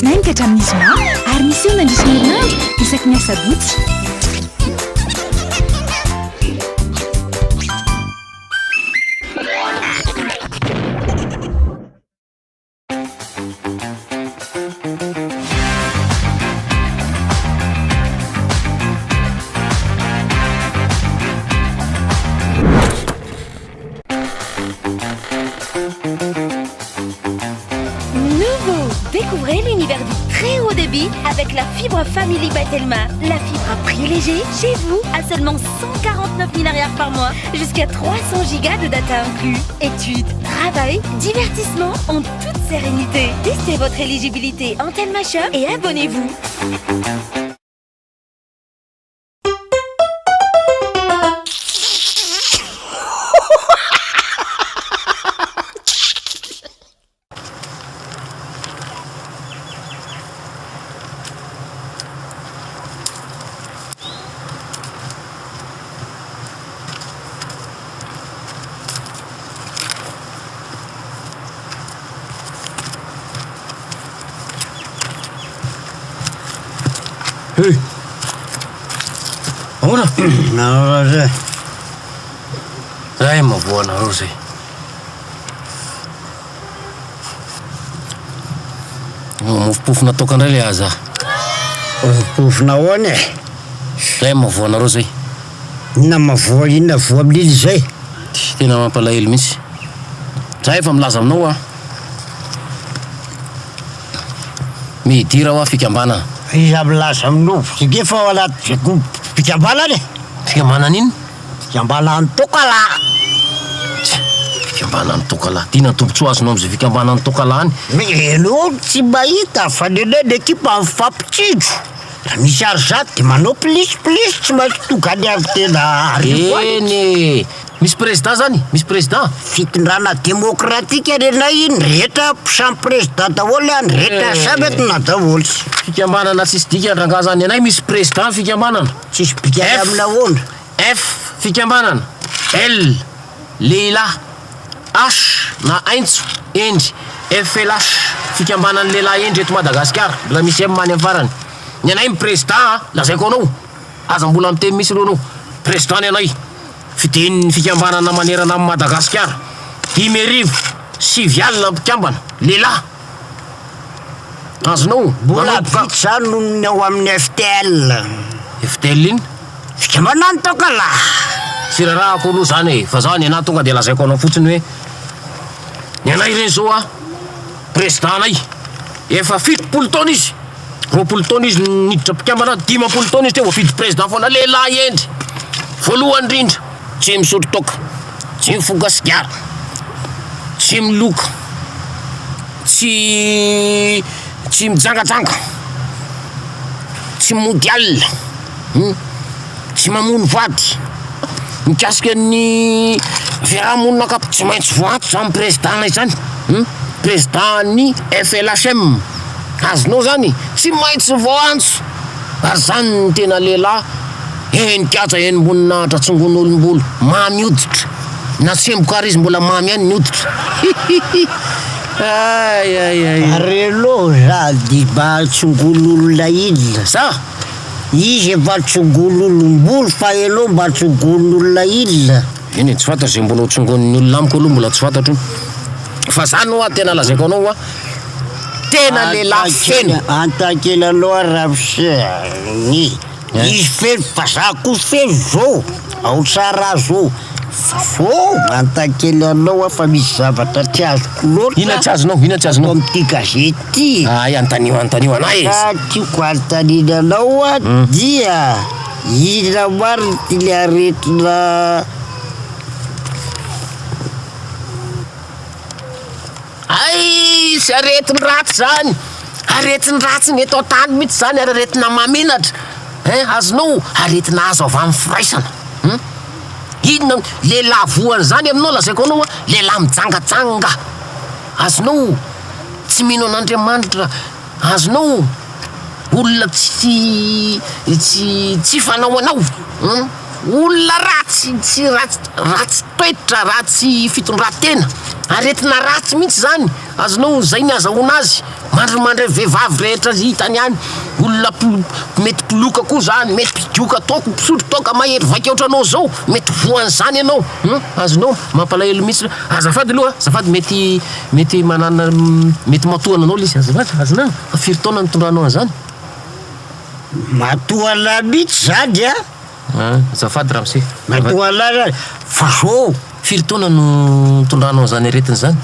latsinainy ka hatramin'izy ma ary misy eo nandrisy herinandro isaky ny asabotsy. Découvrez l'univers du très haut débit avec la fibre Family by Telma. La fibre à prix léger, chez vous, à seulement 149 000 $ par mois, jusqu'à 300 gigas de data inclus. Études, travail, divertissement en toute sérénité. Testez votre éligibilité en Telma Shop et abonnez-vous. Hey! Ahoana? Naola zay. Zay mavoanareo zay. Mofopofona ataokandray le aza. Mofopofona ahoana e? Zay mavoanareo zay. Inona mavoa, inona voa amilily zay? Tena mampalahelo mihitsy. Zay efa milaza aminao a. Midira ho a fikambana. Iza milaza aminao, sige fa ao anaty fikambanany e. Fikambana an'ino? Fikambana an-tokalahy. Fikambana an-tokalahy. Tiana tombontsoa azonao am'izay fikambana an-tokalany. Anao tsy mahita fa nenay ekipa mifampitsidro. Raha misy ary zato dia manao plisy tsy maintsy tonga any avy tena arivo. Eny misy président zany, misy président. Fitondrana démocratique renay iny rehetra samy président daholo any rehetra samy etina daholo. Fikambanana tsisy dika andrangah zany anay misy président fikambanana. Tsisy bikany amina ahoana. F fikambanana. L lehilahy. H na aintso endry. FLH fikambanana lehilahy endry eto Madagasikara. Mbola misy M many amin'ny farany. Ny anay président lazaiko anao. Aza mbola miteny misy aloha anao. Président ny anay. Fitenin'ny fikambanana manerana amin'ny Madagasikara. 5,000 mpikambana lehilahy. Azonao mbola vitsy zany noho ny ao amin'ny FTL. FTL iny? Fikambanana an-tokalahy. Tsy rarahako aloha zany e. Fa zany ana tonga dia lazaiko anao fotsiny hoe ny anay reny zao a président anay efa 7 taona izy. 20 taona izy niditra mpikambana 10 taona izy teo voafidy président foana lehilahy endry. Voalohany indrindra tsy misotro toka, tsy mifoga sigara, tsy miloka, tsy mijangatsanga, tsy mody alina, tsy mamono vady. Mikasika ny fiarahamonina ka tsy maintsy voanto zany président zany. Président ny FLHM. Azonao zany tsy maintsy voantso. Ary zany ny tena lehilahy. Eny kaja eny mboninahitra tsongon'olombolo mamy hoditra. Na semboka ary izy mbola mamy ihany ny hoditra. Arelo za di mba tsongon'olona ilona. Sa? Izy efa tsongon'olombolo fa enao mba tsongon'olona ilona. Eny tsy fantatra zay mbola tsongon'ny olona amiko aloha mbola tsy fantatro. Fa zany hoa tena lazaiko anao hoa tena lehilahy feno. Antakely aloha rapseny. Izy feno fa za kosa feno zao. Ao tsara zao. Fô antakely anao fa misy zavatra tsy azoko loatra. Ina tsy azonao? Ina tsy azonao? Amin'ity gazety. Ay, antanio anay izy. Tiako antaninanao a dia ina mariny ty le aretina. Ay, sy aretiny ratsy zany. Aretiny ratsy ny eto an-tany mihitsy zany ary aretina maminatra. Azonao aretina azo avy amin'ny firaisana. Inona lehilahy voany zany aminao lazaiko anao lehilahy mijangatsanga. Azonao tsy mino an'Andriamanitra. Azonao olona tsy fanao anao. Olona ratsy toetra, ratsy fitondran-tena. aretina ratsy mihitsy zany azonao zay ny azahoana azy mandromandray vehivavy rehetra hitany any olona mety mpoloka koa zany mety mpidioka taoko mpisotro taoka mahery vakeotranao zao mety voan'zany ianao azonao mampalahelo mihitsy azafady aloha azafady mety manana mety matohana anao lisy azafady azonao firy taona nitondranao an'zany matoala mihitsy zany a azafady raha mse matoala zany fa so firy taona no tondranao zany aretiny zany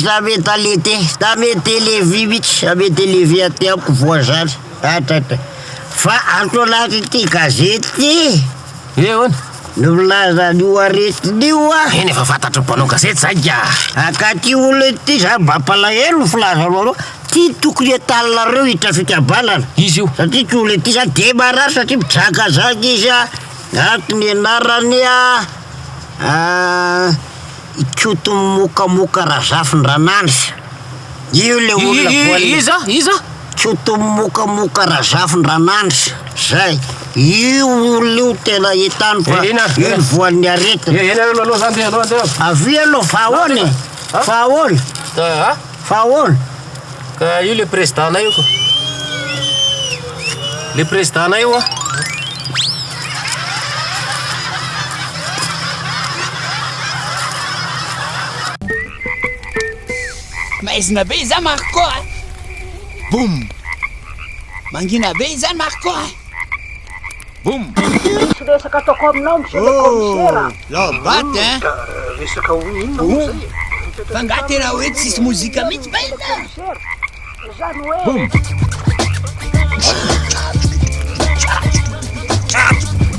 sa mety alete sa mety élevi mihitsy sa mety élevi atyako voa zany fa antolaty ty gazety ehoana no milaza an'io aretin'io a eny efa fantatry mpanao gazety zay ga akaty olo ty zany mampalahelo filazanao aloha ty tokony atalinareo hitrafikabanana izy io satria ty olo ty zany de marary satria mitraka zany izy a antony anarany a ikoto mokamoka razafin-dranandry io le olona iza ikoto mokamoka razafin-dranandry zay io olona io tena hitany fa io voan'ny aretina avy aloha fa ahoana ka io le président-na io ko le président-na io a maizina be izany Marco a boum mangina be izany Marco a boum resaka ataoko aminao monsieur le commissaire lobaty hein resaka oino fa nga tena hoe tsisy mozika mihitsy ba ina zany hoe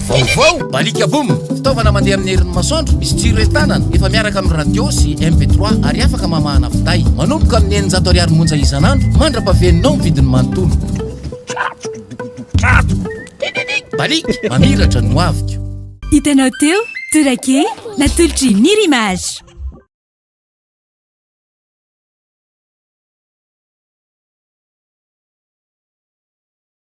vaovao balika boum fitaovana mandeha amin'ny herin'ny masoandro misy jiro entanana efa miaraka amin'ny radio sy mp3 ary afaka mamahana finday manomboka amin'ny 900 ariary monja isan'andro mandra-paveninao vidiny manontolo balika mamiratra no avika Hitanao teo, tourake, natolotra ny Ririmage.